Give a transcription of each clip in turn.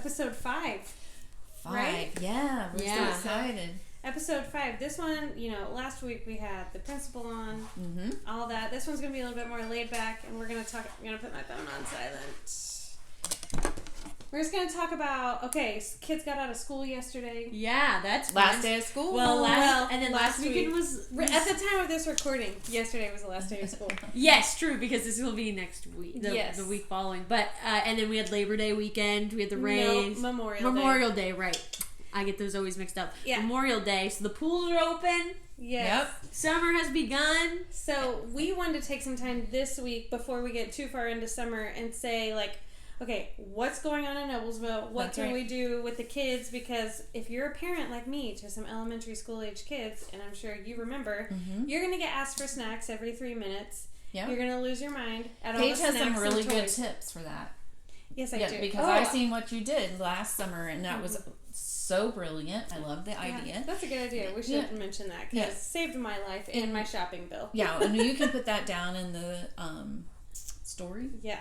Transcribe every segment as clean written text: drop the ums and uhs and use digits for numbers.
episode 5. 5. Right? Yeah, we're so excited. Episode 5. This one, last week we had the principal on, all that. This one's going to be a little bit more laid back, and we're going to talk. I'm going to put my phone on silent. We're just going to talk about, kids got out of school yesterday. Yeah, that's last fun. day of school. And then last weekend was at the time of this recording, yesterday was the last day of school. Yes, true, because this will be next week, the week following. But and then we had Labor Day weekend, we had the Rays. No, Memorial Day, right. I get those always mixed up. Yeah. Memorial Day, so the pools are open. Yes. Yep. Summer has begun. So we wanted to take some time this week before we get too far into summer and say, okay, what's going on in Noblesville? What can we do with the kids? Because if you're a parent like me to some elementary school age kids, and I'm sure you remember, you're going to get asked for snacks every 3 minutes. Yep. You're going to lose your mind at all the snacks. Paige has some really good tips for that. Yes, I do. Because I've seen what you did last summer, and that was so brilliant. I love the idea. That's a good idea. We should mention that because it saved my life and my shopping bill. Yeah, and you can put that down in the story. Yeah.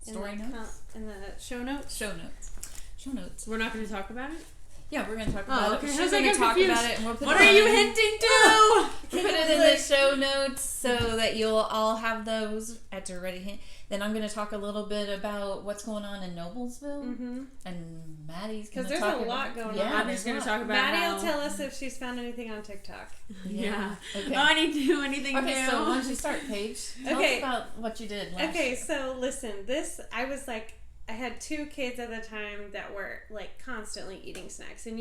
Story notes? In the show notes? Show notes. We're not going to talk about it? Yeah, we're going to talk about it. She's going to talk about it. And we'll put what are you hinting to? We'll put it in the show notes so that you'll all have those at your ready hand. Then I'm going to talk a little bit about what's going on in Noblesville. And Maddie's going to talk about... Because there's a lot going on. Maddie's going to talk about Maddie will tell us if she's found anything on TikTok. Yeah. Okay. Oh, I need to do anything new. Okay, so why don't you start, Paige? Tell us about what you did last year. So listen, I had 2 kids at the time that were constantly eating snacks, and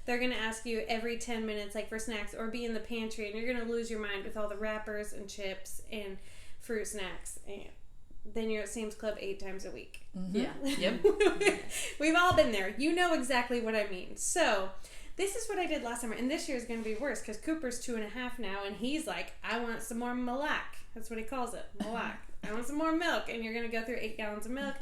they're going to ask you every 10 minutes for snacks or be in the pantry, and you're going to lose your mind with all the wrappers and chips and fruit snacks, and then you're at Sam's Club 8 times a week. Yeah. Yep. We've all been there. You know exactly what I mean. So this is what I did last summer, and this year is going to be worse because Cooper's 2.5 now, and he's like, I want some more Malak. That's what he calls it, Malak. I want some more milk, and you're going to go through 8 gallons of milk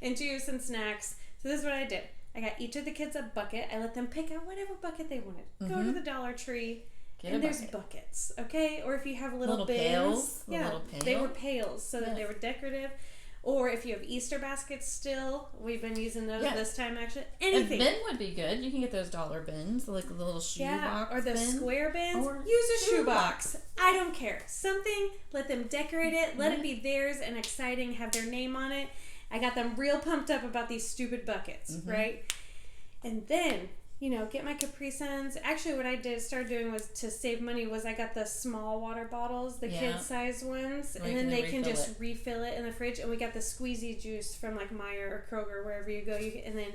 and juice and snacks. So this is what I did. I got each of the kids a bucket. I let them pick out whatever bucket they wanted. Go to the Dollar Tree, and there's buckets, okay? Or if you have little bins. Pails. They were pails so that they were decorative. Or if you have Easter baskets still, we've been using those this time actually. Anything. A bin would be good. You can get those dollar bins, like the little shoebox or the bin. square bins. Or use a shoebox. I don't care. Something, let them decorate it. Let it be theirs and exciting. Have their name on it. I got them real pumped up about these stupid buckets, right? And then, get my Capri Suns. Actually, what I started doing was to save money was I got the small water bottles, the kid-sized ones, and then they can just refill it in the fridge. And we got the squeezy juice from Meijer or Kroger, wherever you go. And then,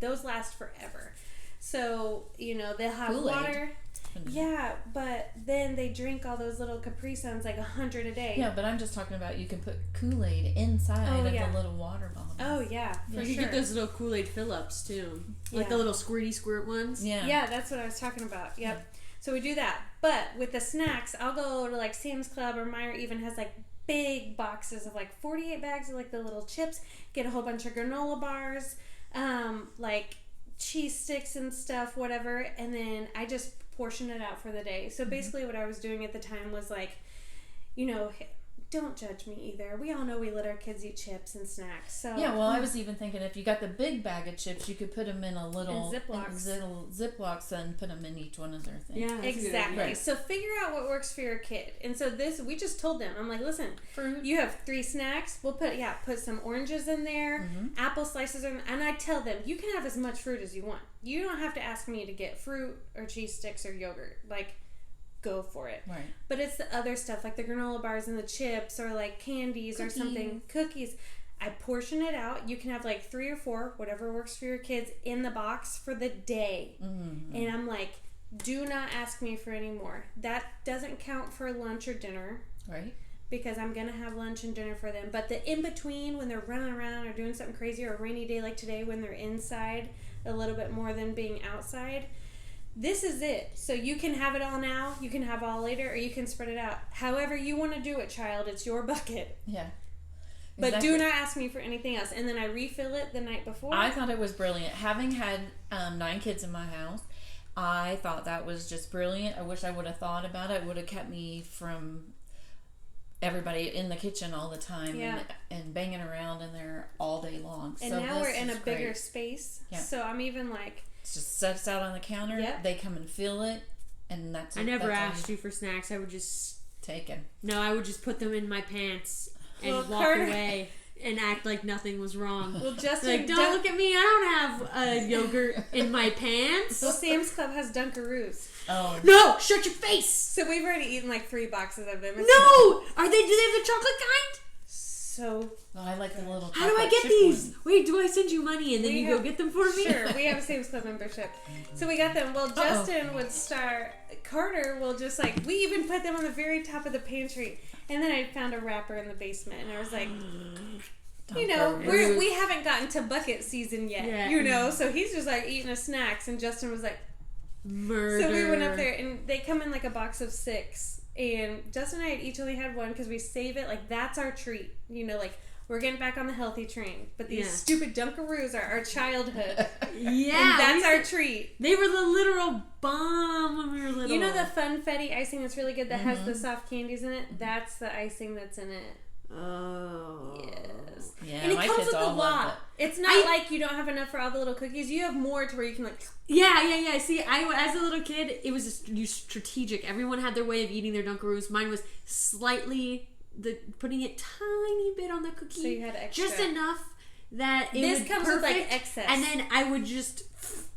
those last forever. So, they'll have Kool-Aid. water. Yeah, but then they drink all those little Capri Suns, 100 a day. Yeah, but I'm just talking about you can put Kool-Aid inside of the little water bottle. Oh, yeah, You can get those little Kool-Aid fill-ups, too. Like the little squirty squirt ones. Yeah. Yeah, that's what I was talking about. Yep. So we do that. But with the snacks, I'll go to Sam's Club or Meijer even has big boxes of 48 bags of the little chips. Get a whole bunch of granola bars, cheese sticks and stuff, whatever. And then I just portion it out for the day. So basically what I was doing at the time was don't judge me either. We all know we let our kids eat chips and snacks. So yeah, well, I was even thinking if you got the big bag of chips, you could put them in a little Ziplocs and put them in each one of their things. Yeah, exactly. Right. So figure out what works for your kid. And so we just told them, I'm like, listen, fruit. You have 3 snacks. We'll put some oranges in there, apple slices, and I tell them you can have as much fruit as you want. You don't have to ask me to get fruit or cheese sticks or yogurt. Go for it. Right. But it's the other stuff like the granola bars and the chips or candies or something, cookies. I portion it out. You can have 3 or 4, whatever works for your kids, in the box for the day. And I'm like, do not ask me for any more. That doesn't count for lunch or dinner. Right. Because I'm going to have lunch and dinner for them. But the in-between when they're running around or doing something crazy or a rainy day like today when they're inside a little bit more than being outside, this is it. So you can have it all now, you can have all later, or you can spread it out. However you want to do it, child, it's your bucket. Yeah. Exactly. But do not ask me for anything else. And then I refill it the night before. I thought it was brilliant. Having had 9 kids in my house, I thought that was just brilliant. I wish I would have thought about it. It would have kept me from everybody in the kitchen all the time Yeah. and banging around in there all day long. And so now we're in a bigger great. space. Yeah. So I'm even like... It just sets out on the counter. Yep. They come and fill it, and that's it. I never That's all asked you for snacks. I would just take it. No, I would just put them in my pants and Well, walk Carter- away and act like nothing was wrong. Well, Justin... Like, don't look at me. I don't have yogurt in my pants. Well, Sam's Club has Dunkaroos. Oh No, shut your face. So we've already eaten like 3 boxes of them. It's No, do they have the chocolate kind? So no, I like the little. How do I chocolate get chip these? one. Wait, do I send you money and then We you have- go get them for me? sure, we have a Sam's Club membership. So we got them. Well, Justin would start. Carter will just like, we even put them on the very top of the pantry. And then I found a wrapper in the basement, and I was like, you know, we haven't gotten to bucket season yet, Yeah. you know. So he's just like eating his snacks, and Justin was like, Murder. so we went up there, and they come in like a box of 6. And Justin and I had each only had one because we save it. Like, that's our treat. You know, like, we're getting back on the healthy train. But these stupid Dunkaroos are our childhood. Yeah, And that's our treat. They were the literal bomb when we were little. You know the Funfetti icing that's really good that has the soft candies in it? That's the icing that's in it. Oh. Yes. Yeah, And it my comes kids with a all love lot. It's not like you don't have enough for all the little cookies. You have more to where you can like... Yeah. See, as a little kid, it was strategic. Everyone had their way of eating their Dunkaroos. Mine was slightly putting it tiny bit on the cookie, So you had extra. just enough that it This would comes perfect, with like excess. and then I would just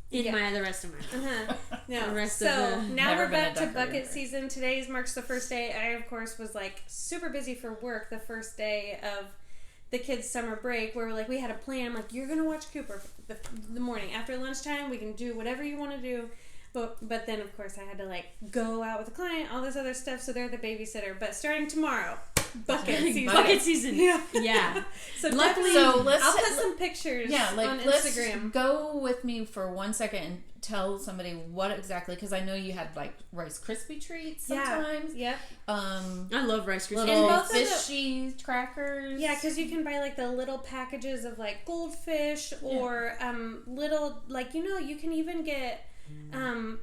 in Yeah. the rest of my. No. The rest So of the- now Never we're been back a to Dunkaroo bucket ever. season. Today's marks the first day. I, of course, was like super busy for work the first day of the kids' summer break where we had a plan. I'm like, you're going to watch Cooper the morning. After lunchtime, we can do whatever you want to do. But then, of course, I had to like go out with a client, all this other stuff. So they're the babysitter. But starting tomorrow, bucket season. Bucket season. Yeah. Yeah. So Luckily- definitely, So let's- I'll put some pictures on let's Instagram. go with me for 1 second and tell somebody what exactly, because I know you had like Rice Krispie treats sometimes. Yep. I love Rice Krispies. Little both of the- fishy crackers. Yeah, because you can buy like the little packages of like goldfish or little like you can even get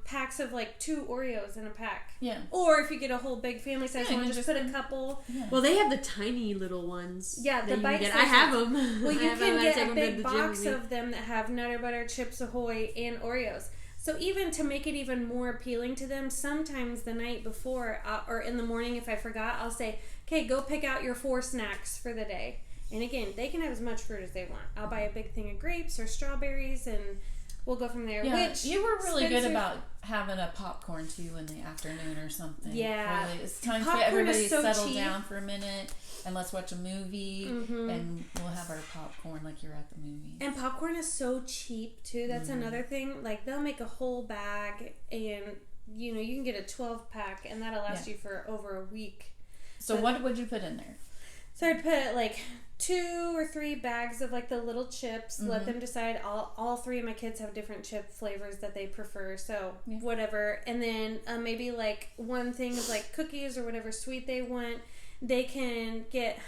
packs of like 2 Oreos in a pack. Yeah. Or if you get a whole big family size Yeah, one, you just just put a couple. Yeah. Well, they have the tiny little ones. Yeah, that the you bite can get. I sizes. have them. Well, you can get a big the box gym. of them that have Nutter Butter, Chips Ahoy, and Oreos. So even to make it even more appealing to them, sometimes the night before or in the morning if I forgot, I'll say, okay, go pick out your 4 snacks for the day. And again, they can have as much fruit as they want. I'll buy a big thing of grapes or strawberries and we'll go from there. Yeah, Which you were really good Spencer- about having a popcorn too in the afternoon or something. Yeah. Really. It's time for Popcorn everybody is to so settle cheap. down for a minute and let's watch a movie and we'll have our popcorn like you're at the movies. And popcorn is so cheap too. That's another thing. Like they'll make a whole bag and you can get a 12-pack and that'll last you for over a week. So what would you put in there? So I'd put like 2 or 3 bags of like the little chips. Let them decide. All 3 of my kids have different chip flavors that they prefer. So whatever. And then maybe like 1 thing of like cookies or whatever sweet they want. They can get.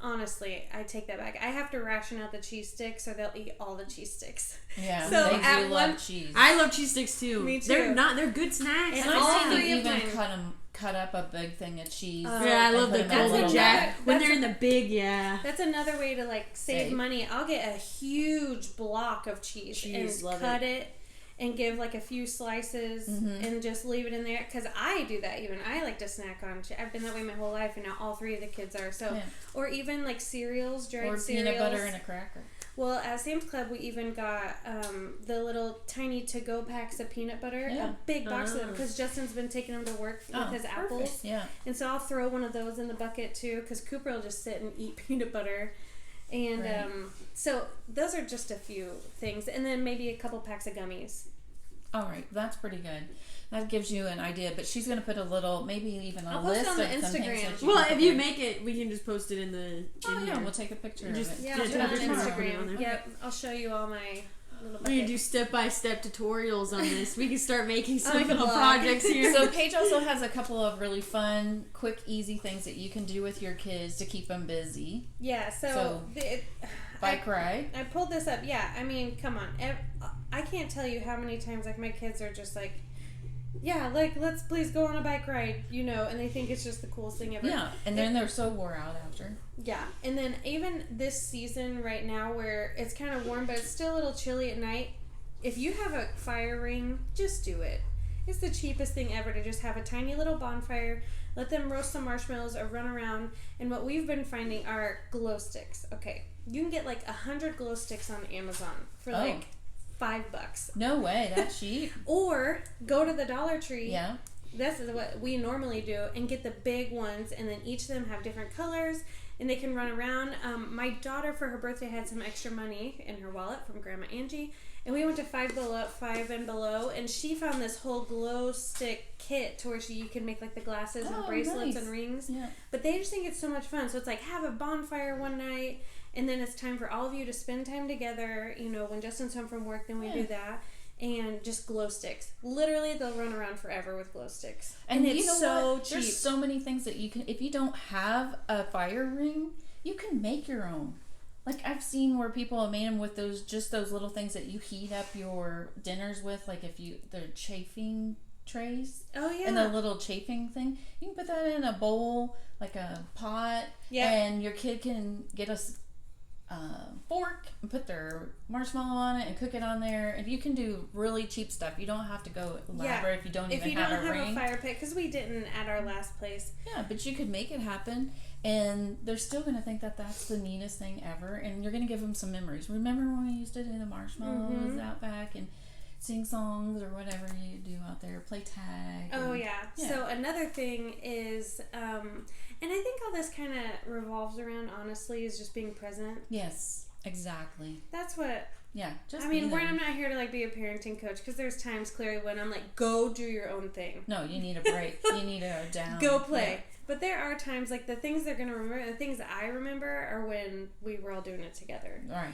Honestly, I take that back. I have to ration out the cheese sticks, or they'll eat all the cheese sticks. Yeah, So they at do one- love cheese. I love cheese sticks too. Me too. They're good snacks. And And all I've seen 3 you of even mine. cut up a big thing of cheese. Yeah, I and love put the 'em in a Golden little Jack. bag. When That's they're in the big, yeah. That's another way to like save Save. money. I'll get a huge block of cheese and love cut it and give like a few slices and just leave it in there because I do that. Even I like to snack on. I've been that way my whole life, and now all 3 of the kids are. So, Yeah. or even like cereals, dried Or cereals. peanut butter and a cracker. Well, at Sam's Club, we even got the little tiny to-go packs of peanut butter, Yeah. a big box of them, because Justin's been taking them to work with his apples. Perfect. Yeah. And so I'll throw one of those in the bucket too, because Cooper will just sit and eat peanut butter. And Right. so those are just a few things. And then maybe a couple packs of gummies. All right, that's pretty good. That gives you an idea. But she's going to put a little, maybe even a I'll post it list on of the some things Instagram. that you Well, can if you put. make it, we can just post it in the. Oh in yeah, here. we'll take a picture Just- of it. Yeah, Yeah, I'll do it on pictures on Instagram. there. Yep, I'll show you all my little We can buckets. do step-by-step tutorials on this. We can start making some Like a little blog. projects here. So Paige also has a couple of really fun, quick, easy things that you can do with your kids to keep them busy. Yeah, So, Bike ride. I pulled this up. Yeah, I mean, come on. I can't tell you how many times like my kids are just like, Yeah, like, let's please go on a bike ride, and they think it's just the coolest thing ever. Yeah, and then they're so wore out after. Yeah, and then even this season right now where it's kind of warm, but it's still a little chilly at night, if you have a fire ring, just do it. It's the cheapest thing ever to just have a tiny little bonfire, let them roast some marshmallows or run around, and what we've been finding are glow sticks. Okay, you can get like 100 glow sticks on Amazon for like $5. No way, that's cheap. Or go to the Dollar Tree. Yeah. This is what we normally do, and get the big ones, and then each of them have different colors, and they can run around. My daughter, for her birthday, had some extra money in her wallet from Grandma Angie, and we went to Five and Below, and she found this whole glow stick kit to where you can make like the glasses and bracelets and rings. Yeah. But they just think it's so much fun. So it's like, have a bonfire one night, and then it's time for all of you to spend time together. When Justin's home from work, then we do that. And just glow sticks. Literally, they'll run around forever with glow sticks. And it's so cheap. There's so many things that you can, if you don't have a fire ring, you can make your own. Like, I've seen where people have made them with those little things that you heat up your dinners with, like the chafing trays. Oh, yeah. And the little chafing thing. You can put that in a bowl, like a pot. Yeah. And your kid can get a fork and put their marshmallow on it and cook it on there, and you can do really cheap stuff. You don't have to go elaborate if you don't even have a ring. If you don't have a fire pit, because we didn't at our last place. Yeah, but you could make it happen, and they're still going to think that that's the neatest thing ever, and you're going to give them some memories. Remember when we used to do the marshmallows out back and sing songs or whatever you do out there, play tag. Oh, yeah. So another thing is, and I think all this kind of revolves around, honestly, is just being present. Yes, exactly. That's what... Yeah, just I'm not here to, like, be a parenting coach, because there's times, clearly, when I'm like, go do your own thing. No, you need a break. You need a down. Go play. Yeah. But there are times, like, the things they're going to remember, the things that I remember are when we were all doing it together. All right.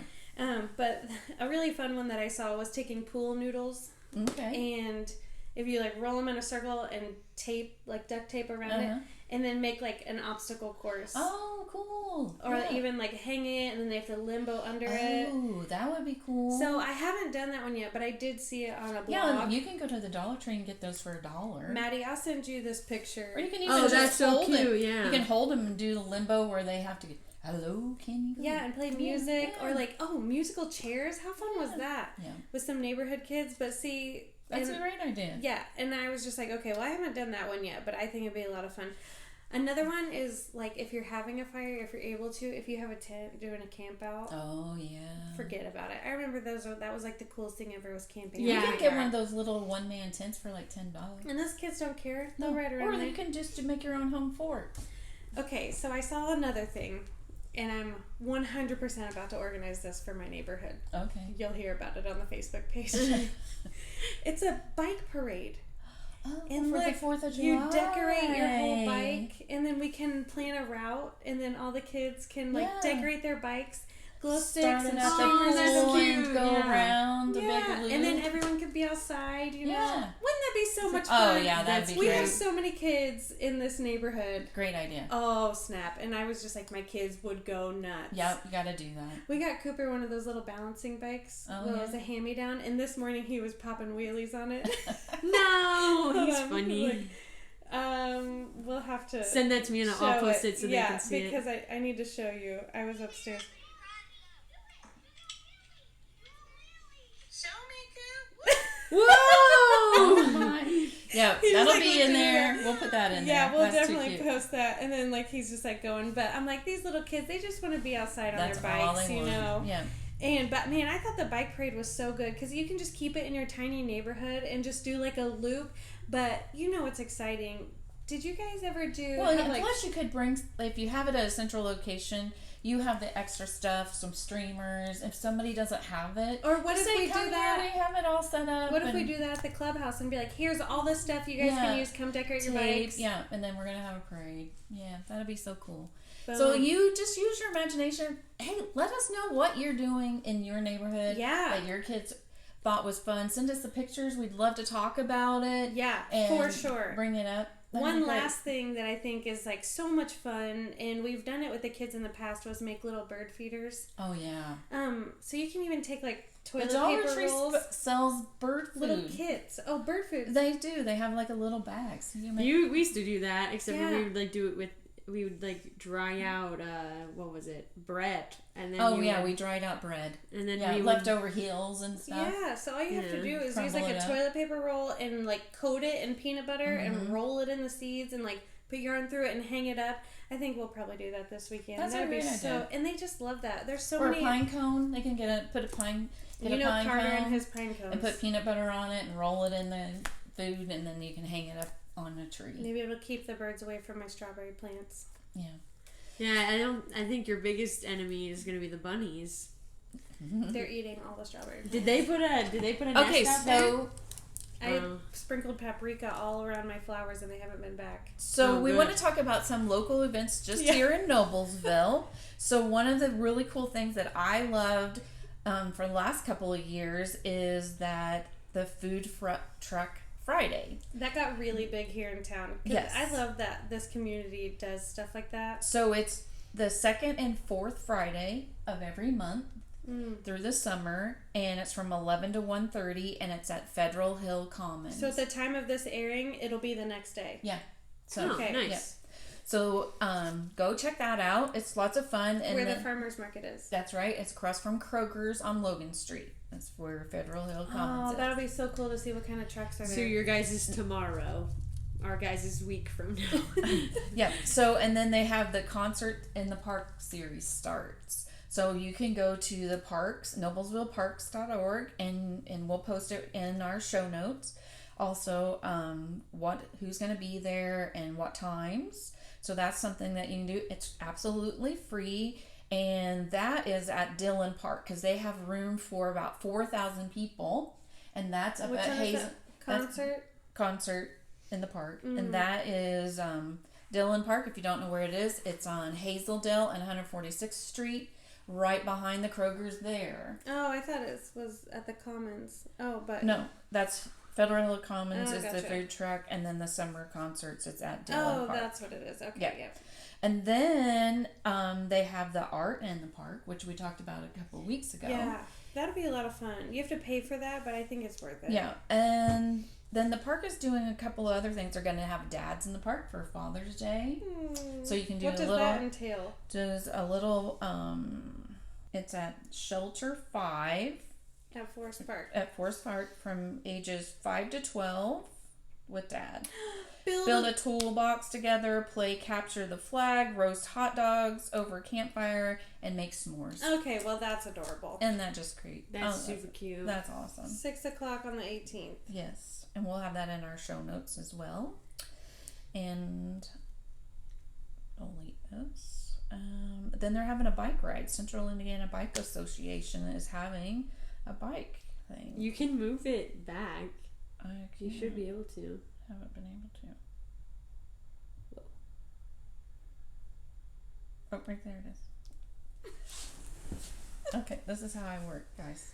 But a really fun one that I saw was taking pool noodles. Okay. And if you like roll them in a circle and tape, like duct tape around it, and then make like an obstacle course. Oh, cool. Or even like hang it and then they have to limbo under it. Oh, that would be cool. So I haven't done that one yet, but I did see it on a blog. Yeah, you can go to the Dollar Tree and get those for $1. Maddie, I'll send you this picture. Or you can even that's so cute, yeah. You can hold them and do the limbo where they have to get, hello, can you go? Yeah, and play music. Or like, musical chairs. How fun was that? Yeah. With some neighborhood kids. But see... That's a great idea. Yeah, and I was just like, okay, well, I haven't done that one yet, but I think it'd be a lot of fun. Another one is, like, if you're having a fire, if you're able to, if you have a tent, doing a camp out. Oh, yeah. Forget about it. I remember that was, like, the coolest thing ever was camping. Yeah. You can get one of those little one-man tents for, like, $10. And those kids don't care. They'll ride around. Or you can just make your own home fort. Okay, so I saw another thing. And I'm 100% about to organize this for my neighborhood. Okay. You'll hear about it on the Facebook page. It's a bike parade. Oh, and for look, the 4th of July. You decorate your whole bike, and then we can plan a route, and then all the kids can decorate their bikes. Glow sticks and streamers and go around the big loop. And then everyone could be outside, you know. Yeah. Wouldn't that be so much fun? Oh, yeah, that'd be great. We have so many kids in this neighborhood. Great idea. Oh, snap. And I was just like, my kids would go nuts. Yep, you gotta do that. We got Cooper one of those little balancing bikes. Oh, It was a hand-me-down. And this morning he was popping wheelies on it. No! He's funny. We'll have to send that to me and I'll post it so they can see it. Yeah, because I need to show you. I was upstairs. Whoa! Oh my. Yeah, that'll be in there. We'll put that in there. Yeah, we'll definitely post that. And then like he's just like going, but I'm like, these little kids, they just want to be outside on their bikes, you know. Yeah. But man, I thought the bike parade was so good because you can just keep it in your tiny neighborhood and just do like a loop. But you know what's exciting? Did you guys ever do? Well, plus you could bring, if you have it at a central location, you have the extra stuff, some streamers. If somebody doesn't have it, or what if we do that? They have it all set up. What if we do that at the clubhouse and be like, "Here's all the stuff you guys can use. Come decorate your bikes." Yeah, and then we're gonna have a parade. Yeah, that'd be so cool. Boom. So you just use your imagination. Hey, let us know what you're doing in your neighborhood. Yeah, that your kids thought was fun. Send us the pictures. We'd love to talk about it. Yeah, for sure. Bring it up. One last thing that I think is like so much fun, and we've done it with the kids in the past, was make little bird feeders. Oh yeah. So you can even take like toilet The Dollar paper Tree rolls, sells bird food. little kits. Oh, bird food. They do. They have like a little bag. So you make We used to do that, except Yeah. we would like do it with. We would like dry out. What was it? Bread, and then we dried out bread. and then Yeah, we would, leftover heels and stuff. Yeah, so all you have to Yeah. do is use Crumble like it a up. toilet paper roll and like coat it in peanut butter and roll it in the seeds and like put yarn through it and hang it up. I think we'll probably do that this weekend. That's a That'd be great so, idea. and they just love that. There's so Or many. a pine cone. They can put a pine. Get You a know pine Carter cone and his pine cones. and put peanut butter on it and roll it in the food, and then you can hang it up on a tree. Maybe it'll keep the birds away from my strawberry plants. Yeah. Yeah, I think your biggest enemy is gonna be the bunnies. They're eating all the strawberry. Did they put a nest Okay, out there? so I Oh. sprinkled paprika all around my flowers and they haven't been back. So Oh, we good. want to talk about some local events just Yeah. here in Noblesville. So one of the really cool things that I loved for the last couple of years is that the food truck Friday. That got really big here in town. 'Cause Yes. I love that this community does stuff like that. So it's the second and fourth Friday of every month through the summer, and it's from 11 to 1:30, and it's at Federal Hill Commons. So at the time of this airing, it'll be the next day. yeah. So Oh, Okay. nice. yeah. So go check that out. It's lots of fun. And Where the then- farmer's market is. That's right. It's across from Kroger's on Logan Street. That's where Federal Hill Commons Oh, is. that'll be so cool to see what kind of trucks are there. So your guys is tomorrow. Our guys is week from now. Yeah. So, and then they have the concert in the park series starts. So you can go to the parks, noblesvilleparks.org, and we'll post it in our show notes. Also, who's going to be there and what times. So that's something that you can do. It's absolutely free. And that is at Dillon Park because they have room for about 4,000 people. And that's up Which at one is Hazen. that? Concert? Concert in the park. And that is Dillon Park. If you don't know where it is, it's on Hazeldale and 146th Street, right behind the Kroger's there. Oh, I thought it was at the Commons. Oh, but No, that's Federal Hill Commons Oh, is the gotcha. food truck, and then the summer concerts, it's at Dillon Oh, Park. that's what it is. Okay, Yeah. yeah. And then they have the art in the park, which we talked about a couple of weeks ago. Yeah, that'll be a lot of fun. You have to pay for that, but I think it's worth it. Yeah, and then the park is doing a couple of other things. They're going to have dads in the park for Father's Day. So you can do What a does little, that entail? does a little, it's at Shelter 5 At Forest Park. at Forest Park from ages 5 to 12 with dad. Build Build a toolbox together, play capture the flag, roast hot dogs over a campfire, and make s'mores. Okay, well that's adorable. And that just create. That's super cute. That's awesome. 6 o'clock on the 18th. Yes, and we'll have that in our show notes as well. And only this. Then they're having a bike ride. Central Indiana Bike Association is having a bike thing. You can move it back. You should can't. be able to. Haven't been able to. Oh, right there it is. Okay, this is how I work, guys.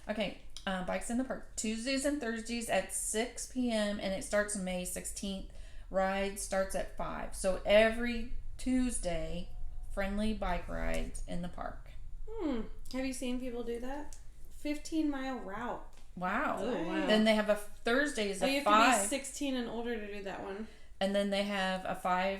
Okay, Bikes in the Park. Tuesdays and Thursdays at 6 p.m. and it starts May 16th. Ride starts at 5. So every Tuesday, friendly bike rides in the park. Have you seen people do that? 15-mile route. Wow. Oh, wow. Then they have a Thursdays So at you have 5. to be 16 and older to do that one. And then they have a 5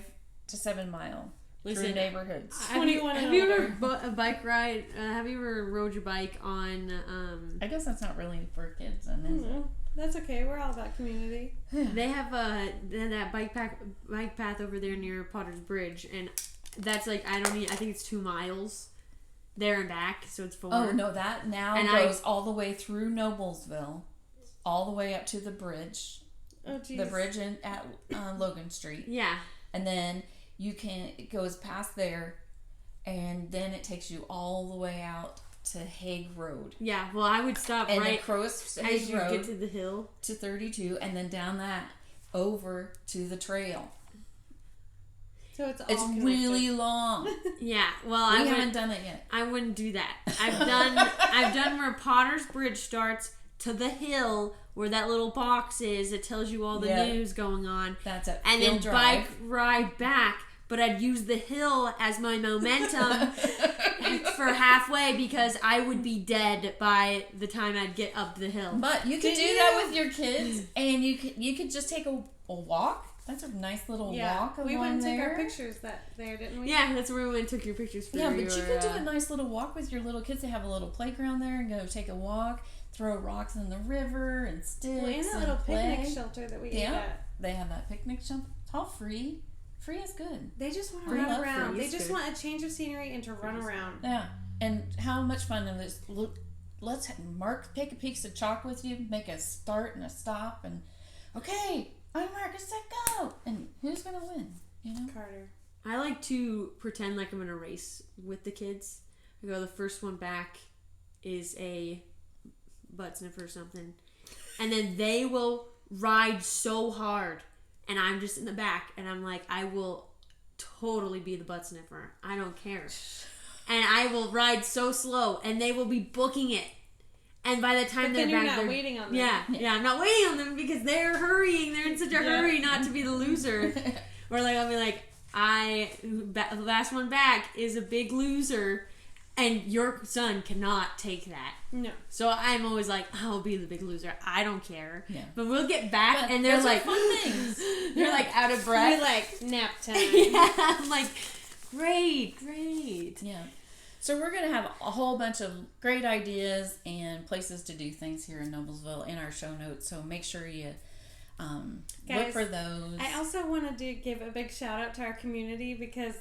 to 7 mile through Listen, neighborhoods. Have you, 21 and have you older. ever a bike ride? Have you ever rode your bike on? I guess that's not really for kids, then, is it? That's okay. We're all about community. They have that bike path over there near Potter's Bridge, and that's like I think it's 2 miles there and back, so it's 4. Oh no, that now And goes all the way through Noblesville, all the way up to the bridge, Oh, geez. the bridge at Logan Street, Yeah, and then it goes past there, and then it takes you all the way out to Hague Road, yeah. Well, I would stop and right across as Hague you Road get to the hill. to 32, and then down that over to the trail. So it's all It's connected. really long. Yeah. Well, We I haven't wouldn't. done it yet. I wouldn't do that. I've done where Potter's Bridge starts to the hill where that little box is. It tells you all the Yeah. news going on. That's it. And then Drive. bike ride back, but I'd use the hill as my momentum, for halfway because I would be dead by the time I'd get up the hill. But you could do that with your kids, and you could just take a walk. That's a nice little walk along we went and took there. our pictures there, didn't we? Yeah, that's where we went and took your pictures for Yeah, but your, you could do a nice little walk with your little kids. They have a little playground there and go take a walk, throw rocks in the river and sticks Well, and that little play. picnic shelter that we ate Yeah, at. they have that picnic shelter. It's all free. Free is good. They just want to Free run love, around. free They is just good. want a change of scenery and to run around. Yeah, and how much fun is this? Look, let's take a piece of chalk with you, make a start and a stop, and okay, I'm Mark, set, go, and who's gonna win? You know, Carter. I like to pretend like I'm in a race with the kids. I go, the first one back is a butt sniffer or something. And then they will ride so hard. And I'm just in the back. And I'm like, I will totally be the butt sniffer. I don't care. And I will ride so slow. And they will be booking it. And by the time But they're then you're back, not they're waiting on them. Yeah, I'm not waiting on them because they're hurrying. They're in such a hurry not to be the loser. Or like I'll be like, the last one back is a big loser, and your son cannot take that. No. So I'm always like, I'll be the big loser. I don't care. Yeah. But we'll get back, But and they're those are like, fun things. they're like out of breath. We like nap time. Yeah, I'm like, great. Yeah. So we're gonna have a whole bunch of great ideas and places to do things here in Noblesville in our show notes. So make sure you look Guys, for those. I also wanted to give a big shout out to our community because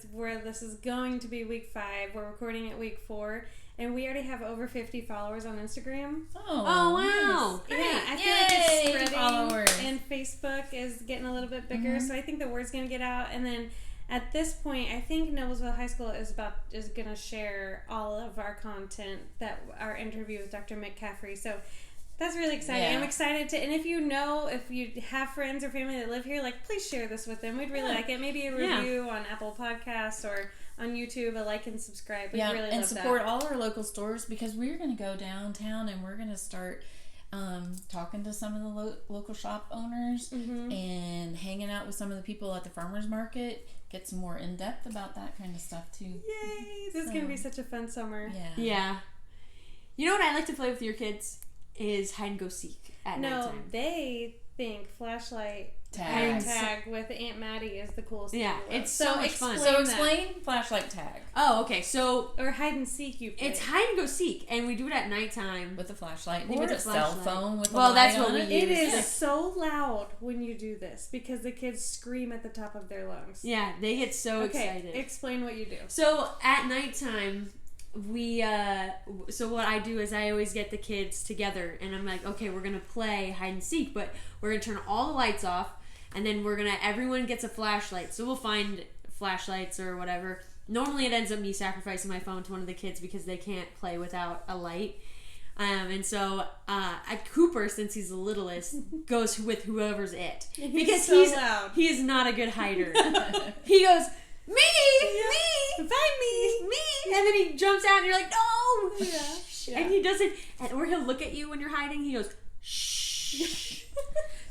this is going to be week 5. We're recording at week 4, and we already have over 50 followers on Instagram. Oh, wow. nice. Yeah, I feel Yay, like it's spreading, followers. and Facebook is getting a little bit bigger. So I think the word's gonna get out, and then at this point, I think Noblesville High School is gonna share all of our content, that our interview with Dr. McCaffrey. So that's really exciting. Yeah. I'm excited to, and if you have friends or family that live here, like, please share this with them. We'd really like it. Maybe a review on Apple Podcasts or on YouTube, a like and subscribe. We'd really and love support that. all our local stores because we're going to go downtown and we're going to start talking to some of the local shop owners and hanging out with some of the people at the farmers market. Get some more in depth about that kind of stuff too. Yay! This is gonna be such a fun summer. Yeah. You know what I like to play with your kids is hide and go seek at No, nighttime. they think flashlight Tag. with Aunt Maddie is the coolest thing. Yeah, in the world. it's so much fun. So that. explain flashlight tag Oh, okay. So Or hide and seek. You play. it's hide and go seek, and we do it at nighttime. with a flashlight With or a a cell flashlight. phone with a Well, light that's what on we it. It use. is so loud when you do this because the kids scream at the top of their lungs. Yeah, they get so Okay, excited. explain what you do. So at nighttime, so what I do is I always get the kids together, and I'm like, okay, we're gonna play hide and seek, but we're gonna turn all the lights off, and then everyone gets a flashlight. So we'll find flashlights or whatever. Normally it ends up me sacrificing my phone to one of the kids because they can't play without a light. And so Cooper, since he's the littlest, goes with whoever's it. Because so loud. he is not a good hider. He goes, me! Find me! Me! And then he jumps out and you're like, no! Yeah. And he doesn't, or he'll look at you when you're hiding, he goes, shh.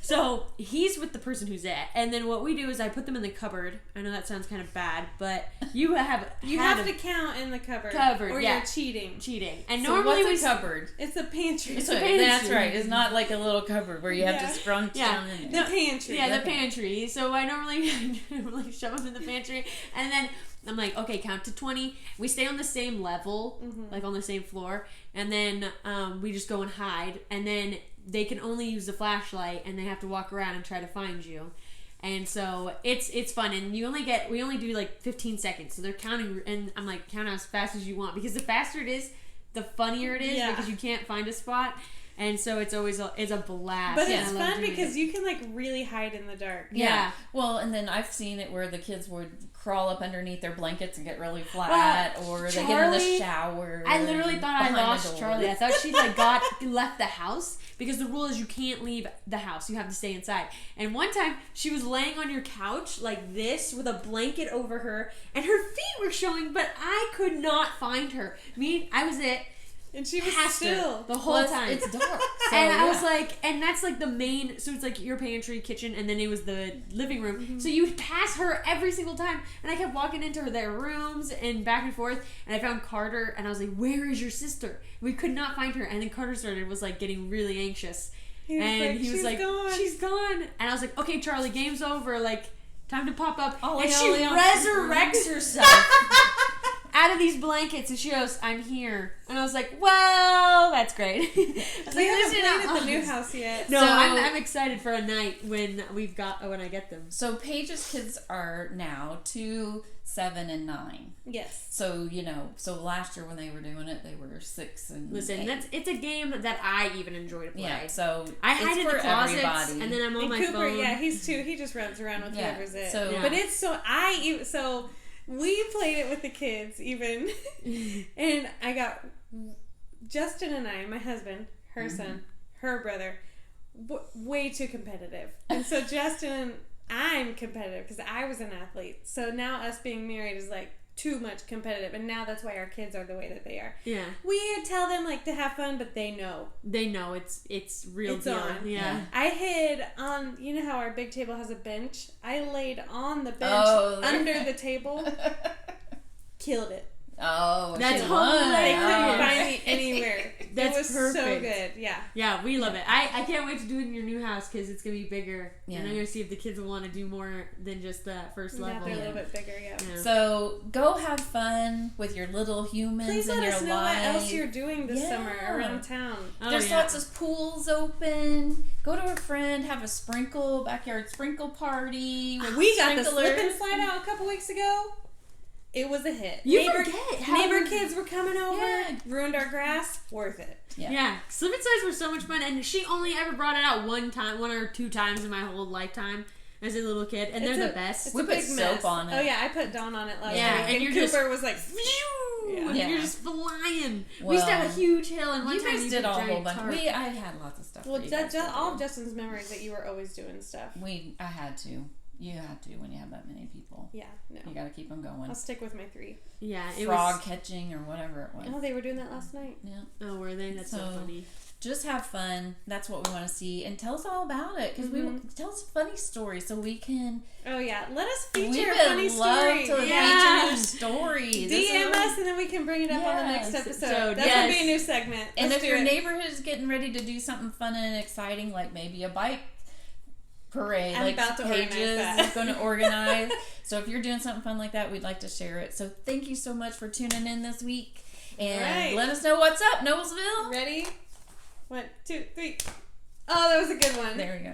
So he's with the person who's it. And then what we do is I put them in the cupboard. I know that sounds kind of bad, but you have to count in the cupboard. Cupboard, or yeah. you're cheating. And So normally what's a cupboard? It's a pantry. It's a a, pantry. that's right. It's not like a little cupboard where you have Yeah. to scrunch Yeah. down in there. The pantry. Yeah, the Okay. pantry. So I normally shove them in the pantry, and then I'm like, okay, count to 20. We stay on the same level, like on the same floor, and then we just go and hide, and then they can only use the flashlight, and they have to walk around and try to find you. And so it's fun, and we only do like 15 seconds, so they're counting, and I'm like, count as fast as you want, because the faster it is, the funnier it is, Yeah. because you can't find a spot. And so it's always it's a blast. But and it's I love fun doing because it. you can like really hide in the dark. Yeah. Well, and then I've seen it where the kids would crawl up underneath their blankets and get really flat, or they get in the Charlie, shower. I literally and thought I behind the lost door. Charlie. I thought she left the house because the rule is you can't leave the house. You have to stay inside. And one time she was laying on your couch like this with a blanket over her, and her feet were showing, but I could not find her. I was it. And she was Past her still. the whole Well, time. It's dark, and I yeah. was like, and that's like the main. So it's like your pantry, kitchen, and then it was the living room. So you would pass her every single time, and I kept walking into their rooms and back and forth. And I found Carter, and I was like, "Where is your sister?" We could not find her, and then Carter was like getting really anxious, He was and like, he was "She's like, gone." "She's gone," and I was like, "Okay, Charlie, game's over. Like, time to pop up." Ollie, and she Ollie, Ollie. resurrects herself out of these blankets, and she goes, "I'm here," and I was like, "Well, that's great." I was We like, haven't "This is played at not the new honest." house yet. No, So- I'm excited for a night when I get them. So Paige's kids are now 2, 7, and 9. Yes. So so last year when they were doing it, they were 6 and Listen, 8. it's a game that I even enjoy to play. Yeah, so I it's hide in the for closets, everybody. and then I'm on And my Cooper, phone. yeah, he's 2. He just runs around with Yeah, whoever's it. so- Yeah. But it's so we played it with the kids even, and I got Justin and I, my husband, her son, her brother, way too competitive, and so Justin, I'm competitive because I was an athlete. So now us being married is like too much competitive, and now that's why our kids are the way that they are. Yeah, We tell them like to have fun, but they know. they know it's real It's deal. on. Yeah. I hid on, you know how our big table has a bench? I laid on the bench Oh, under the table, killed it. Oh, That's she hilarious. won. They couldn't Oh. find me anywhere. That's it was so perfect. good. Yeah. Yeah, we love it. I can't wait to do it in your new house because it's gonna be bigger, Yeah. and I'm gonna see if the kids will want to do more than just that first Yeah, level. they're a little bit bigger, yeah. Yeah. So go have fun with your little humans Please in let your us know life. what else you're doing this Yeah. summer around town. Oh, There's yeah. lots of pools open. Go to a friend, have a backyard sprinkle party. With We got the sprinklers. slip and slide out a couple weeks ago. It was a hit. You forget how- neighbor kids were coming over, Yeah. ruined our grass. Worth it. Yeah, slip and slides were so much fun, and she only ever brought it out one or two times in my whole lifetime as a little kid, and It's they're a- the best. It's We a put big soap mess. on it. Oh yeah, I put Dawn on it last Yeah, week, and and you're Cooper just- was like, Phew! Yeah. And Yeah. you're just flying. We used to have a Well, huge hill, and one You time guys you did put a whole giant bunch. tarp. I had lots of stuff. well, for you guys to all of do. Justin's memories that you were always doing stuff. I had to. You had to when you have that many people. Yeah, no. You got to keep them going. I'll stick with my 3. Yeah, it Frog was. catching or whatever it was. Oh, they were doing that last night. Yeah. Oh, were they? That's so So- funny. Just have fun. That's what we want to see, and tell us all about it because we tell us funny stories so we can. Oh yeah, let us We feature a would funny love story. to Yeah. feature your story. This DM is- us and then we can bring it up on the next Yes. episode. So, That's yes. gonna be a new segment. And Let's if do your it. neighborhood is getting ready to do something fun and exciting, like maybe a bike parade, I'm like about to organize Pages that. is going to organize. So if you're doing something fun like that, we'd like to share it. So thank you so much for tuning in this week, and Right. let us know what's up, Noblesville. Ready? 1, 2, 3. Oh, that was a good one. There we go.